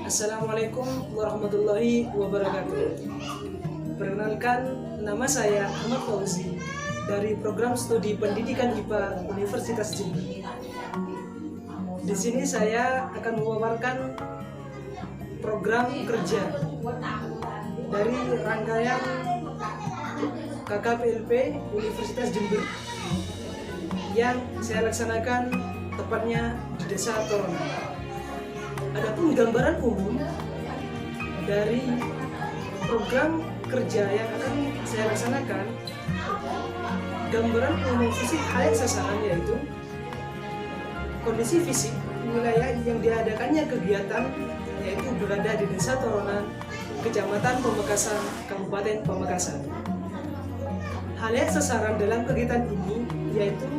Assalamualaikum warahmatullahi wabarakatuh. Perkenalkan, nama saya Ahmad Fauzi dari program studi pendidikan IPA Universitas Jember. Di sini saya akan memaparkan program kerja dari rangkaian KKPLP Universitas Jember yang saya laksanakan tepatnya di Desa Torona. Adapun gambaran umum dari program kerja yang akan saya laksanakan, gambaran umum fisik hal sasaran yaitu kondisi fisik wilayah yang diadakannya kegiatan, yaitu berada di Desa Torona, Kecamatan Pamekasan, Kabupaten Pamekasan. Hal sasaran dalam kegiatan ini yaitu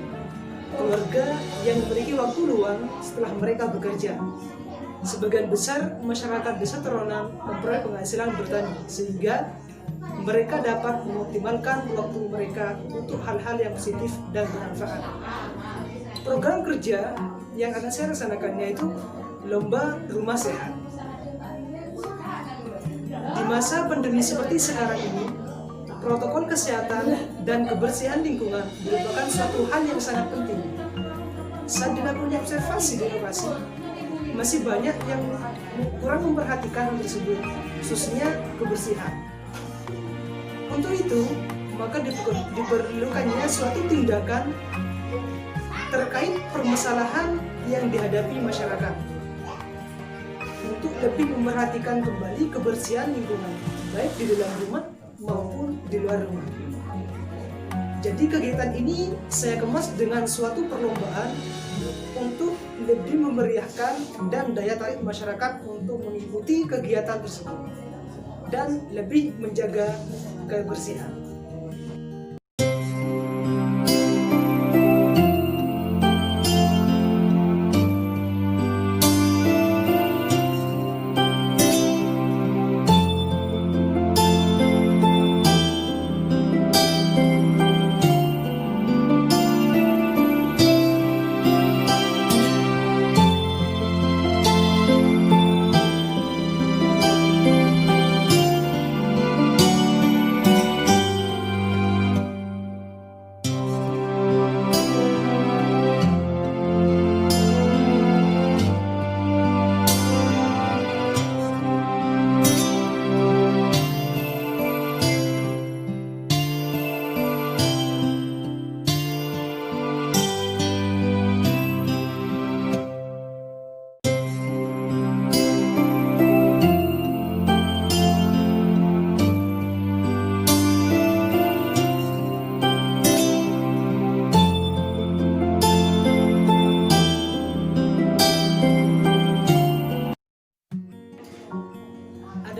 keluarga yang memiliki waktu luang setelah mereka bekerja. Sebagian besar masyarakat Desa Torona memperoleh penghasilan bertani, sehingga mereka dapat mengoptimalkan waktu mereka untuk hal-hal yang positif dan bermanfaat. Program kerja yang akan saya laksanakan yaitu Lomba Rumah Sehat. Di masa pandemi seperti sekarang ini, protokol kesehatan dan kebersihan lingkungan merupakan suatu hal yang sangat penting. Saat dilakukan observasi di lokasi, masih banyak yang kurang memperhatikan hal tersebut, khususnya kebersihan. Untuk itu, maka diperlukannya suatu tindakan terkait permasalahan yang dihadapi masyarakat untuk lebih memperhatikan kembali kebersihan lingkungan, baik di dalam rumah maupun di luar rumah. Jadi kegiatan ini saya kemas dengan suatu perlombaan untuk lebih memeriahkan dan daya tarik masyarakat untuk mengikuti kegiatan tersebut dan lebih menjaga kebersihan.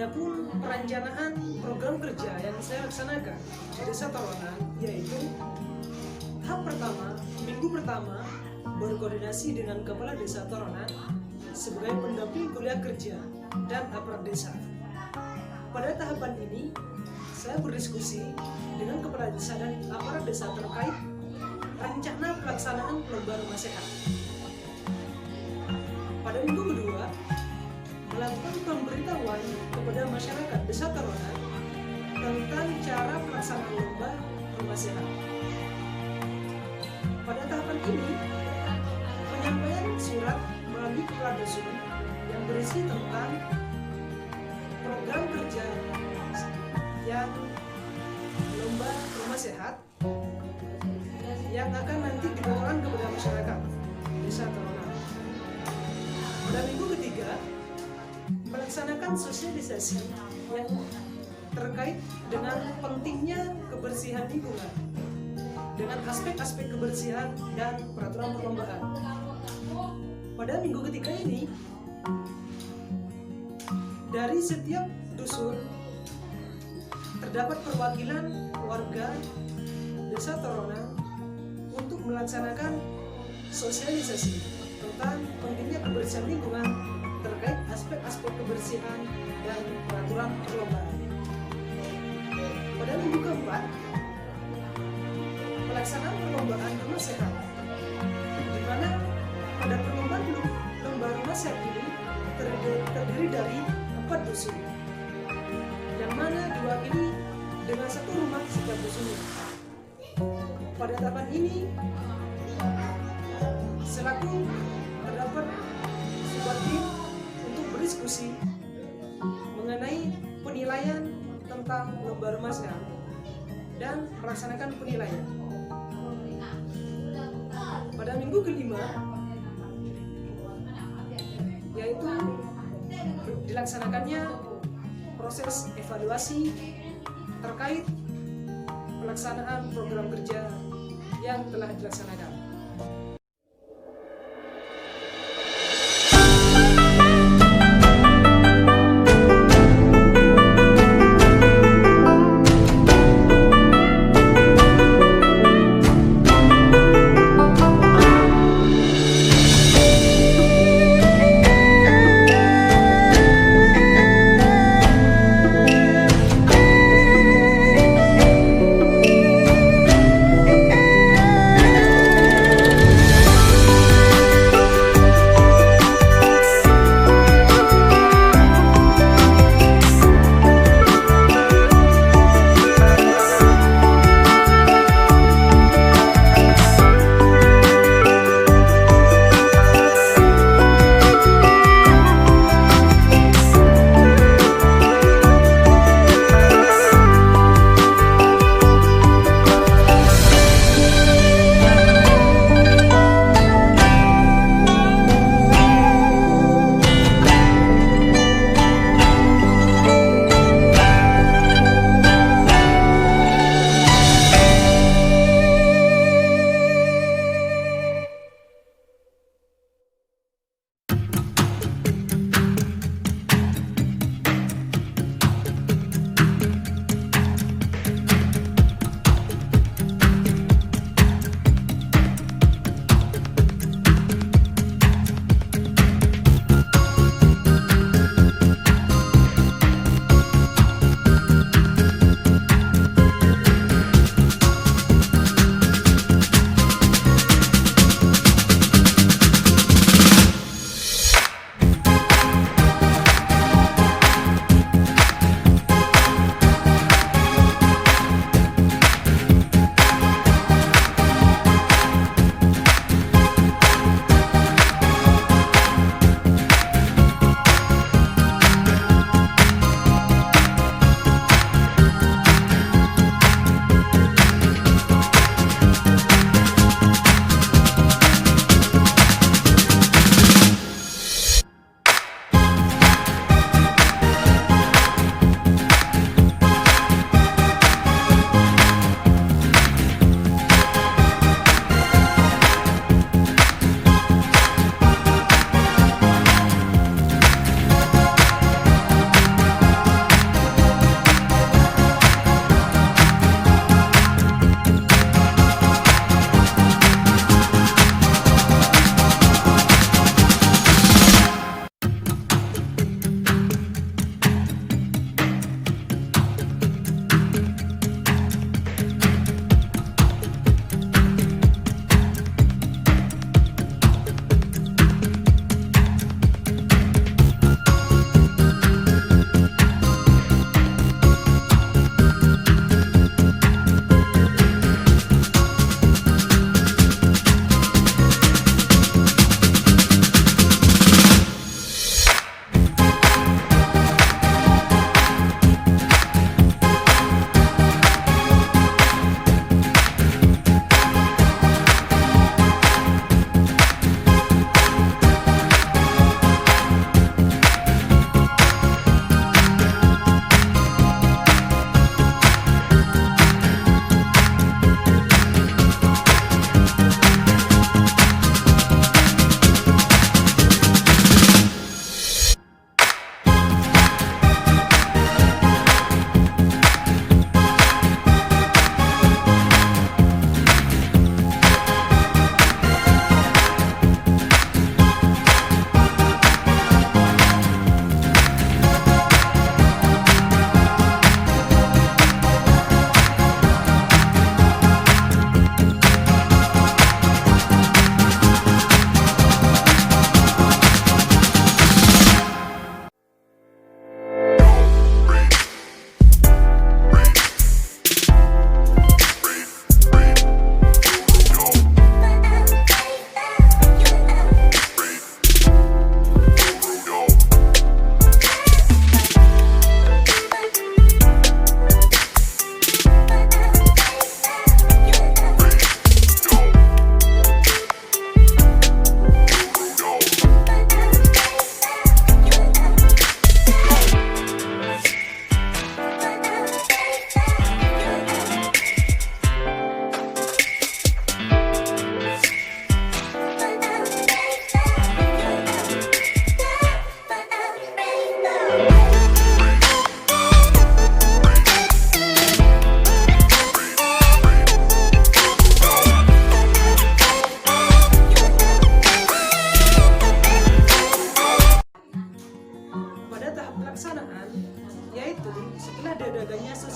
Adapun perencanaan program kerja yang saya laksanakan di Desa Torona yaitu tahap pertama, minggu pertama berkoordinasi dengan Kepala Desa Torona sebagai pendamping kuliah kerja dan aparat desa. Pada tahapan ini, saya berdiskusi dengan Kepala Desa dan aparat desa terkait rencana pelaksanaan lomba rumah sehat. Pada minggu kedua, melakukan pemberitahuan kepada masyarakat Desa Torona tentang cara pelaksanaan lomba rumah sehat. Pada tahapan ini, penyampaian surat melalui kepala dusun yang berisi tentang program kerja yang lomba rumah sehat yang akan nanti dibawakan kepada masyarakat Desa Torona. Pada minggu ketiga, melaksanakan sosialisasi yang terkait dengan pentingnya kebersihan lingkungan dengan aspek-aspek kebersihan dan peraturan perlombaan. Pada minggu ketiga ini, dari setiap dusun terdapat perwakilan warga Desa Torona untuk melaksanakan sosialisasi tentang pentingnya kebersihan lingkungan terkait aspek-aspek kebersihan dan peraturan perlombaan. Pada minggu keempat, pelaksanaan perlombaan rumah sehat, di mana pada perlombaan lomba rumah sehat ini terdiri dari dusun, yang mana diwakili dengan satu rumah setiap dusunnya. Pada tahapan ini, selaku terdapat sebuah tim untuk berdiskusi mengenai penilaian tentang lomba remaja dan melaksanakan penilaian. Pada minggu kelima, yaitu dilaksanakannya proses evaluasi terkait pelaksanaan program kerja yang telah dilaksanakan.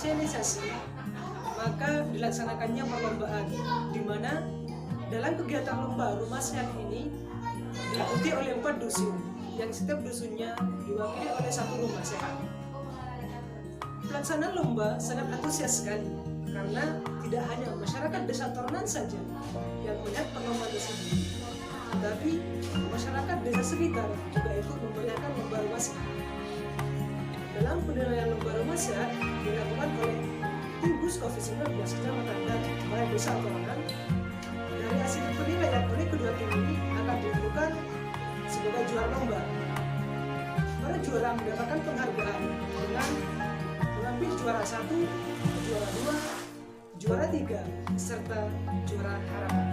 sosialisasi, maka dilaksanakannya perlombaan, di mana dalam kegiatan lomba rumah sehat ini diikuti oleh 4 dusun, yang setiap dusunnya diwakili oleh 1 rumah sehat. Pelaksanaan lomba sangat antusias sekali, karena tidak hanya masyarakat desa Toronan saja yang melihat perlombaan tersebut, tetapi masyarakat desa sekitar juga ikut memeriahkan lomba rumah sehat. Dalam penilaian lomba rumah sehat dilakukan oleh tim Gugus COVID-19 Kecamatan dan Balai Desa Toronan. Dari hasil penilaian oleh kedua tim ini akan ditentukan sebagai juara lomba. Para juara mendapatkan penghargaan dengan mengambil juara 1, juara 2, juara 3, serta juara harapan.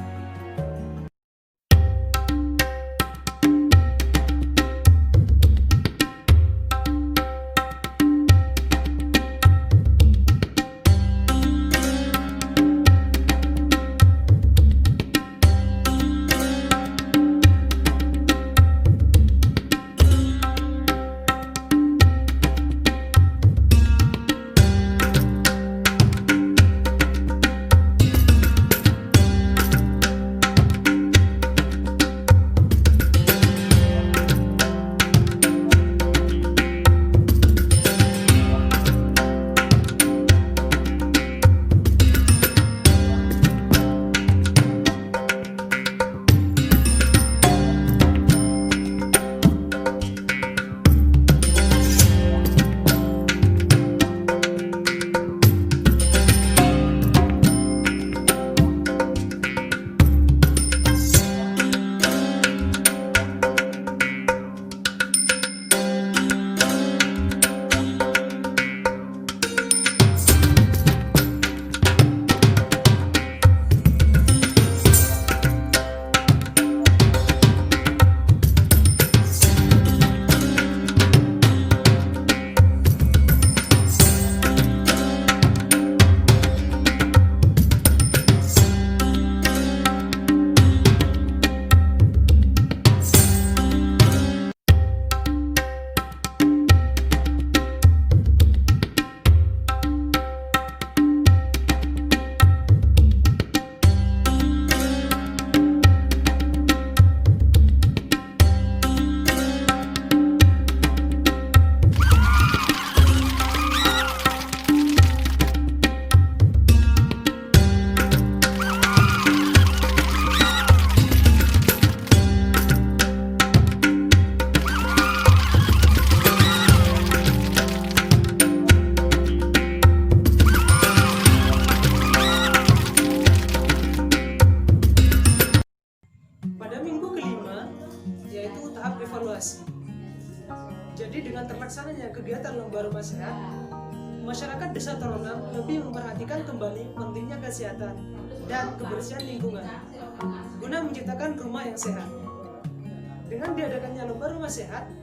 Jadi dengan terlaksananya kegiatan lomba rumah sehat, masyarakat desa Toronan lebih memperhatikan kembali pentingnya kesehatan dan kebersihan lingkungan guna menciptakan rumah yang sehat. Dengan diadakannya lomba rumah sehat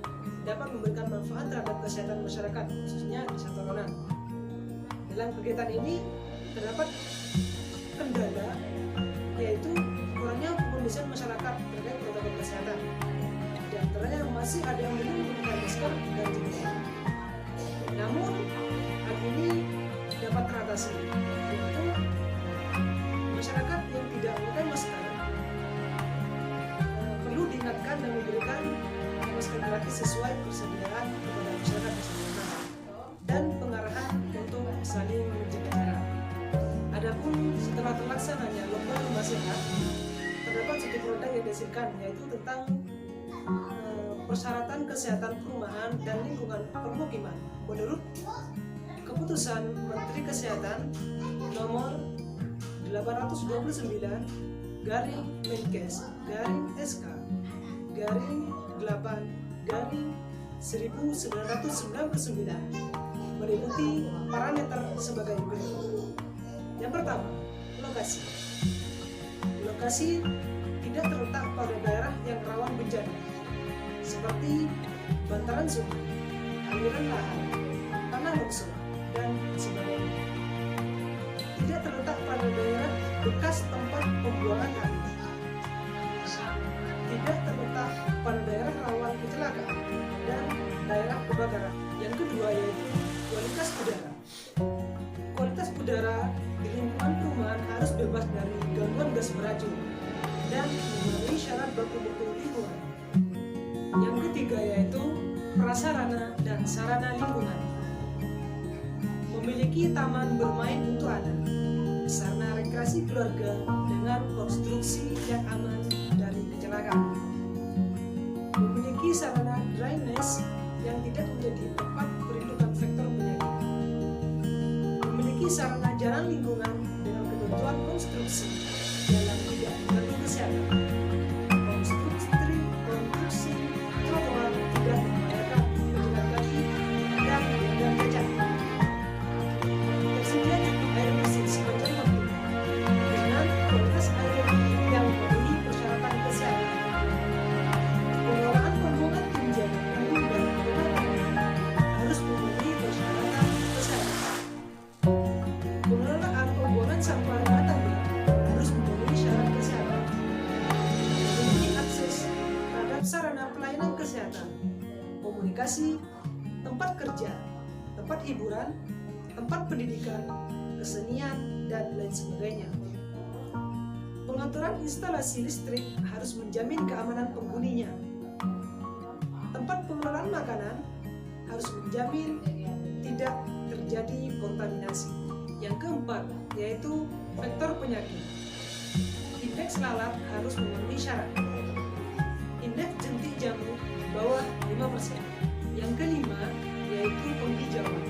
dapat memberikan manfaat terhadap kesehatan masyarakat, khususnya desa Toronan. Dalam kegiatan ini terdapat kendala, yaitu kurangnya pengondisian masyarakat terkait protokol kesehatan. Di antaranya masih ada yang belum menggunakan masker dan jilbab. Namun hal ini dapat teratasi, yaitu masyarakat yang tidak menggunakan masker perlu diingatkan dan memberikan masker gratis sesuai persediaan kepada masyarakat tersebut dan pengarahan untuk saling menjaga jarak. Adapun setelah terlaksananya lomba rumah sehat, terdapat satu produk yang dihasilkan, yaitu tentang persyaratan kesehatan perumahan dan lingkungan permukiman menurut keputusan Menteri Kesehatan nomor 829 garing Menkes garing SK garing 8 garing 1999 meliputi parameter sebagai berikut. Yang pertama, lokasi. Lokasi tidak terletak pada daerah yang rawan bencana, seperti bantaran sungai, aliran lahar, tanah longsor, dan sebagainya. Tidak terletak pada daerah bekas tempat pembuangan air. Tidak terletak pada daerah rawan kecelakaan dan daerah kebakaran. Yang kedua yaitu kualitas udara. bebas dari gangguan gas beracun dan memenuhi syarat baku mutu lingkungan. Yang ketiga yaitu prasarana dan sarana lingkungan. Memiliki taman bermain untuk anak, sarana rekreasi keluarga dengan konstruksi yang aman dari kecelakaan. Memiliki sarana drainase yang tidak menjadi tempat perindukan vektor penyakit. Memiliki sarana jalan lingkungan dengan ketentuan konstruksi yang tidak mengganggu kesehatan. Konstruksi trotoar tidak membahayakan pejalan kaki dan jalan kacang. Tersedia cukup air bersih sepanjang waktu dengan kualitas air yang memenuhi persyaratan kesehatan. Pengelolaan pembuangan tinja dan limbah harus memenuhi persyaratan kesehatan. Pengelolaan pembuangan sampah rumah tangga harus memenuhi syarat kesehatan. Memiliki akses terhadap sarana pelayanan kesehatan, komunikasi, tempat kerja, tempat hiburan, tempat pendidikan, kesenian, dan lain sebagainya. Pengaturan instalasi listrik harus menjamin keamanan penghuninya. Tempat pengelolaan makanan harus menjamin tidak terjadi kontaminasi. Yang keempat yaitu vektor penyakit. Indeks lalat harus memenuhi syarat. Indeks jentik jamur di bawah 5%. Yang kelima yaitu penghijauan.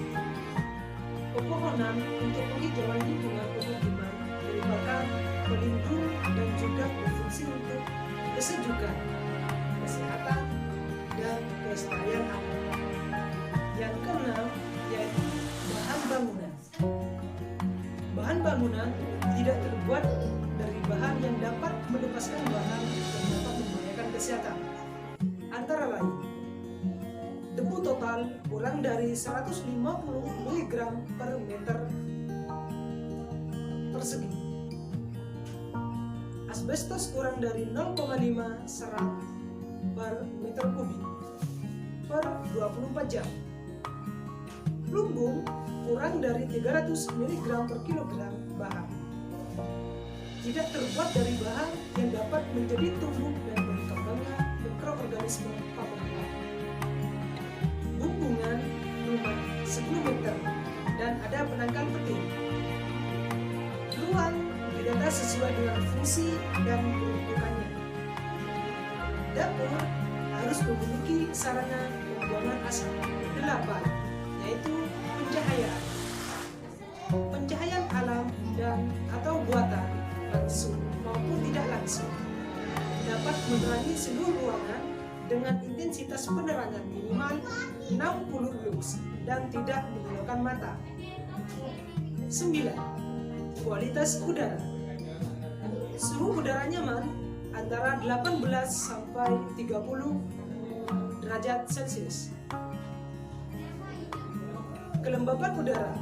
Pepohonan untuk penghijauan lingkungan pemukiman merupakan pelindung dan juga berfungsi untuk kesejukan, kesehatan, dan kelestarian alam. Yang keenam yaitu bahan bangunan. Bahan bangunan tidak terbuat dari bahan yang dapat melepaskan bahan yang dapat membahayakan kesehatan. Antara lain, debu total kurang dari 150 mg per meter persegi. Asbestos kurang dari 0,5 serat per meter kubik per 24 jam. Lumbung kurang dari 300 mg per kilogram bahan. Tidak terbuat dari bahan yang dapat menjadi tumbuh dan berkembangnya mikroorganisme paparia. Bumbungan rumah 10 meter dan ada penangkal petir. Ruang didata sesuai dengan fungsi dan peruntukannya. Dapur harus memiliki sarana pembuangan asap. 8 yaitu pencahayaan. Pencahayaan alam dan atau buatan langsung maupun tidak langsung dapat menerangi seluruh ruangan dengan intensitas penerangan minimal 60 lux dan tidak menyilaukan mata. 9. Kualitas udara. Suhu udara nyaman antara 18 sampai 30 derajat Celcius. Kelembapan udara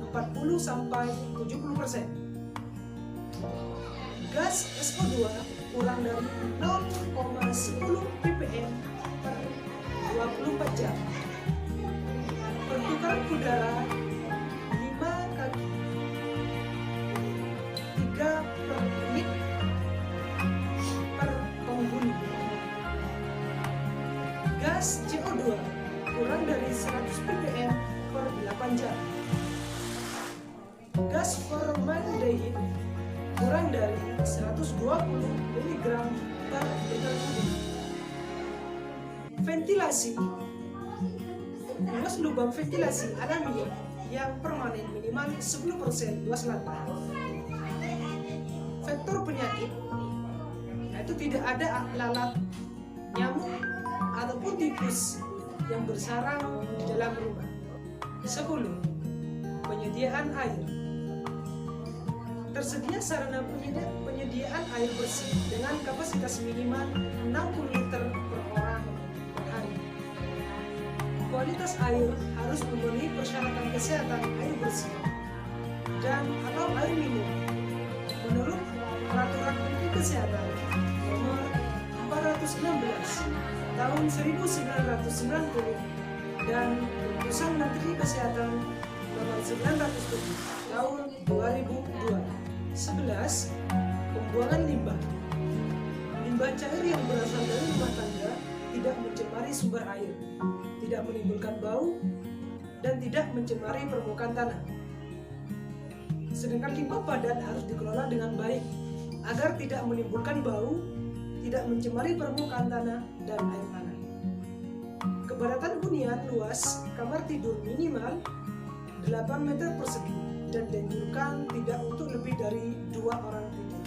40 sampai 70%. Gas SO2 kurang dari 0,10 ppm per 24 jam. Pertukaran udara 5 kaki 3 per menit per penghuni. Gas CO2 kurang dari 100 ppm per 8 jam. Gas formaldehyde kurang dari 120 mg per meter kubik. Ventilasi. Luas lubang ventilasi alami yang permanen minimal 10% luas lantai. Vektor penyakit yaitu tidak ada lalat, nyamuk ataupun tikus yang bersarang di dalam rumah. 10. Penyediaan air. Tersedia sarana penyediaan air bersih dengan kapasitas minimal 60 liter per orang per hari. Kualitas air harus memenuhi persyaratan kesehatan air bersih dan atau air minum menurut Peraturan Menteri Kesehatan Nomor 416 Tahun 1990 dan Keputusan Menteri Kesehatan Nomor 907 Tahun 2002. 11. Pembuangan limbah. Limbah cair yang berasal dari rumah tangga tidak mencemari sumber air, tidak menimbulkan bau, dan tidak mencemari permukaan tanah. Sedangkan limbah padat harus dikelola dengan baik agar tidak menimbulkan bau, tidak mencemari permukaan tanah dan air tanah. Kepadatan hunian luas kamar tidur minimal 8 meter persegi dan dianjurkan tidak untuk lebih dari 2 orang tidur.